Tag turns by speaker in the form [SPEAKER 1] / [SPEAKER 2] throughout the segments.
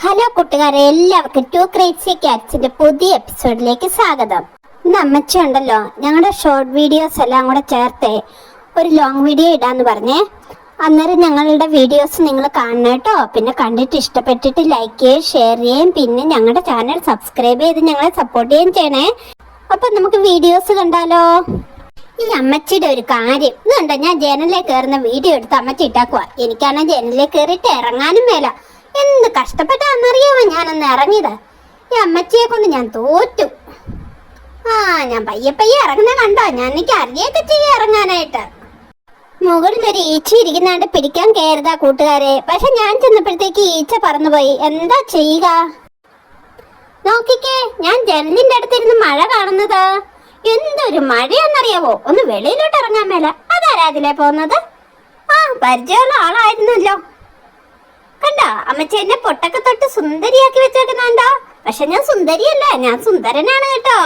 [SPEAKER 1] Hello കൂട്ടുകാരെ, എല്ലാവർക്കും to crazy ക്യാറ്റ്സിന്റെ പുതിയ എപ്പിസോഡിലേക്ക് സ്വാഗതം. ഇന്ന് അമ്മച്ചി ഉണ്ടല്ലോ, ഞങ്ങളുടെ ഷോർട്ട് വീഡിയോസ് എല്ലാം കൂടെ ചേർത്ത് ഒരു ലോങ് വീഡിയോ ഇടാന്ന് പറഞ്ഞേ. അന്നേരം ഞങ്ങളുടെ വീഡിയോസ് നിങ്ങൾ കാണണം കേട്ടോ. പിന്നെ കണ്ടിട്ട് ഇഷ്ടപ്പെട്ടിട്ട് ലൈക്ക് ചെയ്യുകയും ഷെയർ ചെയ്യുകയും പിന്നെ ഞങ്ങളുടെ ചാനൽ സബ്സ്ക്രൈബ് ചെയ്ത് ഞങ്ങളെ സപ്പോർട്ട് ചെയ്യുകയും ചെയ്യണേ. അപ്പൊ നമുക്ക് വീഡിയോസ് കണ്ടാലോ. ഈ അമ്മച്ചിയുടെ ഒരു കാര്യം ഇതുണ്ടോ, ഞാൻ ജനലിൽ കയറുന്ന വീഡിയോ എടുത്ത് അമ്മച്ചി ഇട്ടാക്കുക. എനിക്കാണെങ്കിൽ ജനലിൽ കയറിയിട്ട് ഇറങ്ങാനും മേല. എന്ത് കഷ്ടപ്പെട്ടാന്നറിയാമോ ഞാനൊന്ന് ഇറങ്ങിയത്. ഈ അമ്മച്ചിയെ കൊണ്ട് ഞാൻ തോറ്റു. ഞാൻ പയ്യെ പയ്യെ ഇറങ്ങുന്ന കണ്ടോ. ഞാൻ എനിക്ക് അറിയൊക്കെ ചെയ്യാൻ ഇറങ്ങാനായിട്ട്. മുകളിലൊരു ഈച്ച ഇരിക്കുന്നാണ്ട് പിടിക്കാൻ കയറുതാ കൂട്ടുകാരെ. പക്ഷെ ഞാൻ ചെന്നപ്പോഴത്തേക്ക് ഈച്ച പറന്നുപോയി. എന്താ ചെയ്യുക? നോക്കിക്കേ, ഞാൻ ജനലിന്റെ അടുത്തിരുന്ന് മഴ കാണുന്നത്. എന്തൊരു മഴയാന്നറിയാവോ. ഒന്ന് വെളിയിലോട്ട് ഇറങ്ങാൻ മേല. അതാരാ അതിലേ പോകുന്നത്? പരിചയമുള്ള ആളായിരുന്നല്ലോ. കണ്ടോ, അമ്മച്ചി എന്നെ പൊട്ടൊക്കെ തൊട്ട് സുന്ദരിയാക്കി വെച്ചേക്കുന്നുണ്ടോ. പക്ഷെ ഞാൻ സുന്ദരിയല്ല, ഞാൻ സുന്ദരനാണ് കേട്ടോ.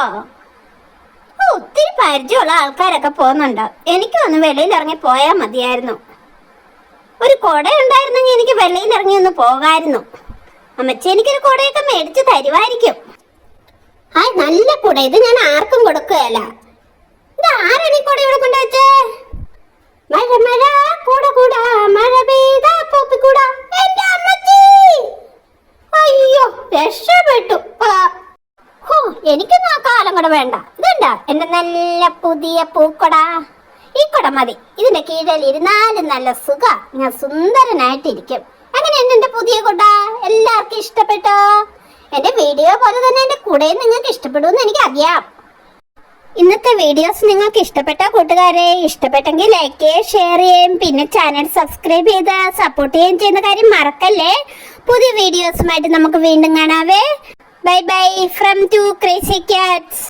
[SPEAKER 1] ഒത്തിരി പരിചയമുള്ള ആൾക്കാരൊക്കെ പോകുന്നുണ്ടോ. എനിക്കും ഒന്ന് വെളിയിൽ ഇറങ്ങി പോയാൽ മതിയായിരുന്നു. ഒരു കുട ഉണ്ടായിരുന്നെങ്കിൽ എനിക്ക് വെളിയിൽ ഇറങ്ങി ഒന്ന് പോകായിരുന്നു. അമ്മച്ചി എനിക്കൊരു കുടയൊക്കെ മേടിച്ച് തരുമായിരിക്കും. നല്ല കുട. ഇത് ഞാൻ ആർക്കും കൊടുക്കുകയല്ല. ഇത് ആരാണ് ഈ കുട ഇവിടെ കൊണ്ടുവച്ചേ? മഴ മഴ കൂട കൂട മഴ പെയ്ത പോപ്പിക്കൂട. എന്റെ അമ്മച്ചി, അയ്യോ രക്ഷപ്പെട്ടു. എനിക്കൊന്നും ആ കാലം കൂടെ വേണ്ട. ഇതുണ്ട എന്റെ നല്ല പുതിയ പൂക്കൊട. ഈ കുട മതി. ഇതിന്റെ കീഴിൽ ഇരുന്നാലും നല്ല സുഖ. ഞാൻ സുന്ദരനായിട്ടിരിക്കും. അങ്ങനെയാണ് എന്റെ പുതിയ കുട. എല്ലാവർക്കും ഇഷ്ടപ്പെട്ടോ? എന്റെ വീഡിയോ പോലെ തന്നെ എന്റെ കുടയും നിങ്ങൾക്ക് ഇഷ്ടപ്പെടുമെന്ന് എനിക്ക് അറിയാം. ഇന്നത്തെ വീഡിയോസ് നിങ്ങൾക്ക് ഇഷ്ടപ്പെട്ട കൂട്ടുകാരെ, ഇഷ്ടപ്പെട്ടെങ്കിൽ ലൈക്ക് ചെയ്യുകയും ഷെയർ ചെയ്യുകയും പിന്നെ ചാനൽ സബ്സ്ക്രൈബ് ചെയ്ത് സപ്പോർട്ട് ചെയ്യുകയും ചെയ്യുന്ന കാര്യം മറക്കല്ലേ. പുതിയ വീഡിയോസുമായിട്ട് നമുക്ക് വീണ്ടും കാണാവേ. Bye bye from two crazy cats.